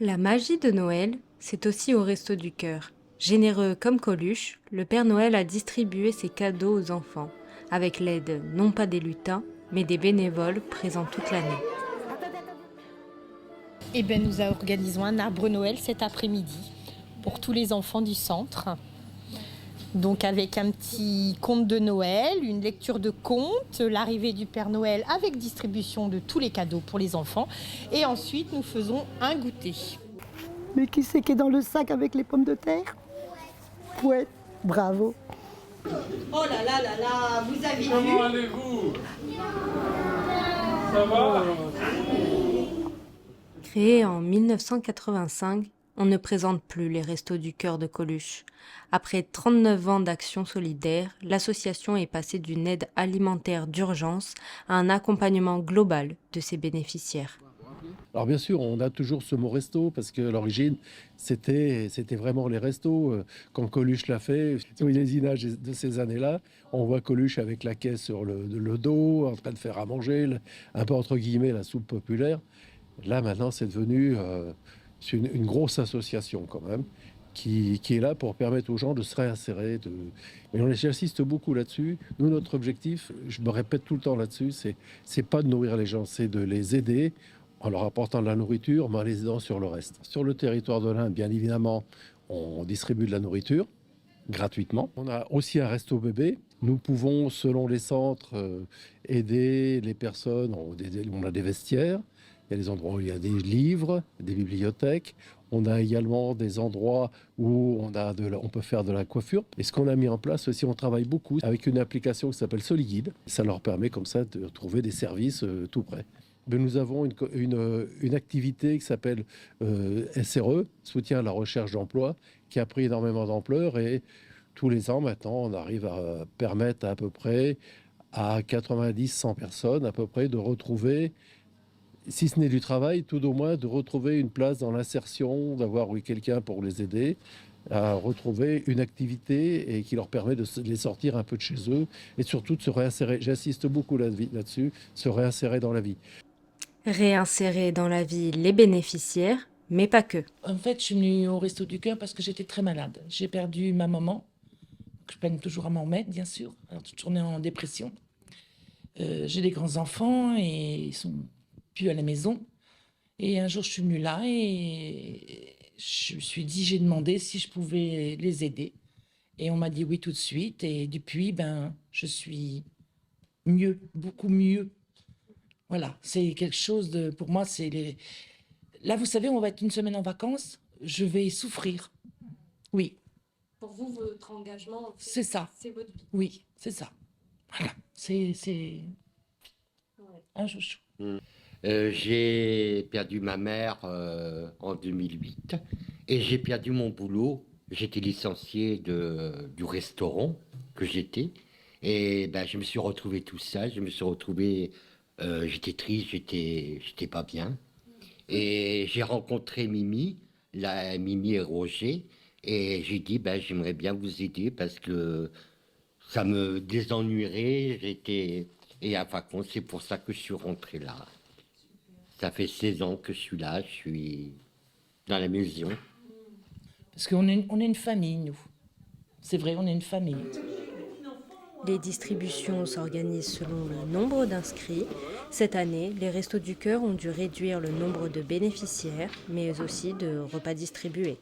La magie de Noël, c'est aussi au Resto du Cœur. Généreux comme Coluche, le Père Noël a distribué ses cadeaux aux enfants, avec l'aide non pas des lutins, mais des bénévoles présents toute l'année. Eh bien, nous organisons un arbre Noël cet après-midi pour tous les enfants du centre. Donc avec un petit conte de Noël, une lecture de conte, l'arrivée du Père Noël avec distribution de tous les cadeaux pour les enfants. Et ensuite, nous faisons un goûter. Mais qui c'est qui est dans le sac avec les pommes de terre? Ouais, bravo. Oh là là là là, vous avez Comment allez-vous? Ça va? Créé en 1985, on ne présente plus les Restos du Cœur de Coluche. Après 39 ans d'action solidaire, l'association est passée d'une aide alimentaire d'urgence à un accompagnement global de ses bénéficiaires. Alors bien sûr, on a toujours ce mot resto parce que à l'origine, c'était vraiment les restos. Quand Coluche l'a fait, sur les images de ces années-là, on voit Coluche avec la caisse sur le dos, en train de faire à manger, un peu entre guillemets la soupe populaire. Là maintenant, c'est devenu c'est une grosse association quand même qui est là pour permettre aux gens de se réinsérer. Et j'insiste beaucoup là-dessus. Nous, notre objectif, je me répète tout le temps là-dessus, c'est pas de nourrir les gens, c'est de les aider en leur apportant de la nourriture, mais en les aidant sur le reste. Sur le territoire de l'Inde, bien évidemment, on distribue de la nourriture gratuitement. On a aussi un resto bébé. Nous pouvons, selon les centres, aider les personnes. On a des vestiaires, il y a des endroits où il y a des livres, des bibliothèques. On a également des endroits où on peut faire de la coiffure. Et ce qu'on a mis en place aussi, on travaille beaucoup avec une application qui s'appelle Soliguide. Ça leur permet comme ça de trouver des services tout près. Mais nous avons une activité qui s'appelle SRE, Soutien à la recherche d'emploi, qui a pris énormément d'ampleur et tous les ans maintenant, on arrive à permettre à peu près à 90-100 personnes à peu près de retrouver, si ce n'est du travail, tout au moins de retrouver une place dans l'insertion, d'avoir quelqu'un pour les aider à retrouver une activité et qui leur permet de les sortir un peu de chez eux et surtout de se réinsérer. J'insiste beaucoup là-dessus, se réinsérer dans la vie. Réinsérer dans la vie les bénéficiaires, mais pas que. En fait, je suis venue au Resto du Cœur parce que j'étais très malade. J'ai perdu ma maman. Je peine toujours à m'en remettre, bien sûr. Alors, toute journée en dépression. J'ai des grands-enfants et ils sont plus à la maison. Et un jour, je suis venue là et je me suis dit, j'ai demandé si je pouvais les aider. Et on m'a dit oui tout de suite. Et depuis, je suis mieux, beaucoup mieux. Voilà, c'est quelque chose de... Pour moi, c'est les... Là, vous savez, on va être une semaine en vacances. Je vais souffrir. Oui, Pour vous, votre engagement, en fait, c'est ça. c'est votre vie. Oui, c'est ça. Voilà, c'est Ouais. un chouchou. J'ai perdu ma mère en 2008 et j'ai perdu mon boulot. J'étais licencié du restaurant que j'étais et je me suis retrouvé tout seul. Je me suis retrouvé, j'étais triste, j'étais pas bien. Et j'ai rencontré Mimi, Mimi et Roger, et j'ai dit j'aimerais bien vous aider parce que ça me désennuierait. Et à vacances, c'est pour ça que je suis rentré là. Ça fait 16 ans que je suis là, je suis dans la maison. Parce on est une famille, nous. C'est vrai, on est une famille. Les distributions s'organisent selon le nombre d'inscrits. Cette année, les Restos du Cœur ont dû réduire le nombre de bénéficiaires, mais aussi de repas distribués.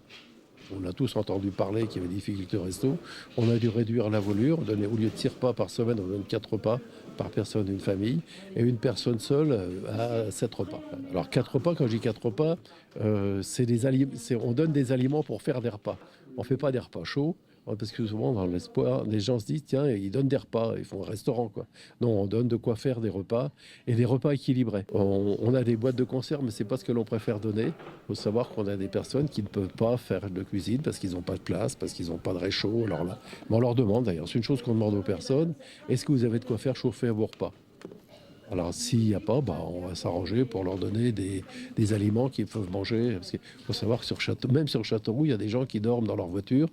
On a tous entendu parler qu'il y avait des difficultés au resto. On a dû réduire la voilure. Au lieu de 6 repas par semaine, on donne 4 repas par personne d'une famille. Et une personne seule a 7 repas. Alors 4 repas, quand je dis 4 repas, on donne des aliments pour faire des repas. On ne fait pas des repas chauds. Parce que souvent, dans l'espoir, les gens se disent, tiens, ils donnent des repas, ils font un restaurant, quoi. Non, on donne de quoi faire des repas, et des repas équilibrés. On a des boîtes de conserve, mais c'est pas ce que l'on préfère donner. Il faut savoir qu'on a des personnes qui ne peuvent pas faire de cuisine parce qu'ils n'ont pas de place, parce qu'ils n'ont pas de réchaud. Alors là, mais on leur demande, d'ailleurs, c'est une chose qu'on demande aux personnes, est-ce que vous avez de quoi faire chauffer vos repas? Alors, s'il n'y a pas, on va s'arranger pour leur donner des aliments qu'ils peuvent manger. Parce qu'il faut savoir que même sur Châteauroux, il y a des gens qui dorment dans leur voiture,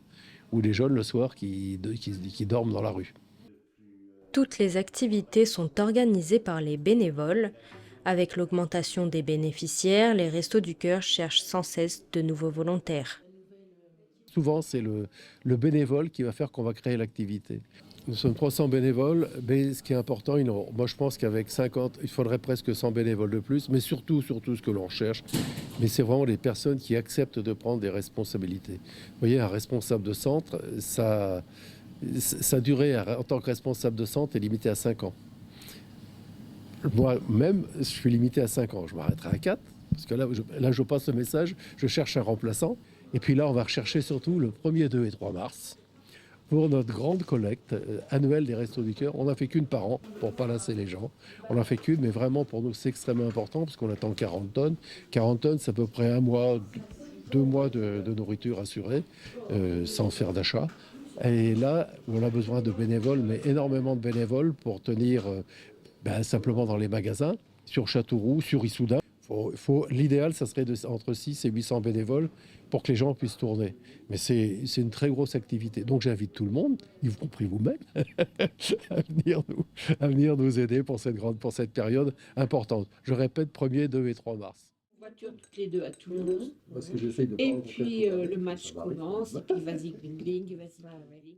ou les jeunes le soir qui dorment dans la rue. Toutes les activités sont organisées par les bénévoles. Avec l'augmentation des bénéficiaires, les Restos du Cœur cherchent sans cesse de nouveaux volontaires. Souvent, c'est le bénévole qui va faire qu'on va créer l'activité. Nous sommes 300 bénévoles, mais ce qui est important, moi je pense qu'avec 50, il faudrait presque 100 bénévoles de plus, mais surtout ce que l'on recherche, mais c'est vraiment les personnes qui acceptent de prendre des responsabilités. Vous voyez, un responsable de centre, sa durée en tant que responsable de centre est limitée à 5 ans. Moi-même, je suis limité à 5 ans. Je m'arrêterai à 4, parce que là, je passe le message, je cherche un remplaçant. Et puis là, on va rechercher surtout le 1er, 2 et 3 mars pour notre grande collecte annuelle des Restos du Cœur. On n'en fait qu'une par an pour pas lasser les gens. On n'en fait qu'une, mais vraiment pour nous, c'est extrêmement important parce qu'on attend 40 tonnes. 40 tonnes, c'est à peu près 1 mois, 2 mois de nourriture assurée, sans faire d'achat. Et là, on a besoin de bénévoles, mais énormément de bénévoles pour tenir simplement dans les magasins, sur Châteauroux, sur Issoudun. L'idéal, ça serait entre 6 et 800 bénévoles pour que les gens puissent tourner. Mais c'est une très grosse activité. Donc j'invite tout le monde, y compris vous-même, à venir nous aider pour cette période importante. Je répète, 1er, 2 et 3 mars. Voiture toutes les deux à Toulouse. Parce que j'essaye de Et puis le match commence, et puis vas-y, gling, gling, vas-y.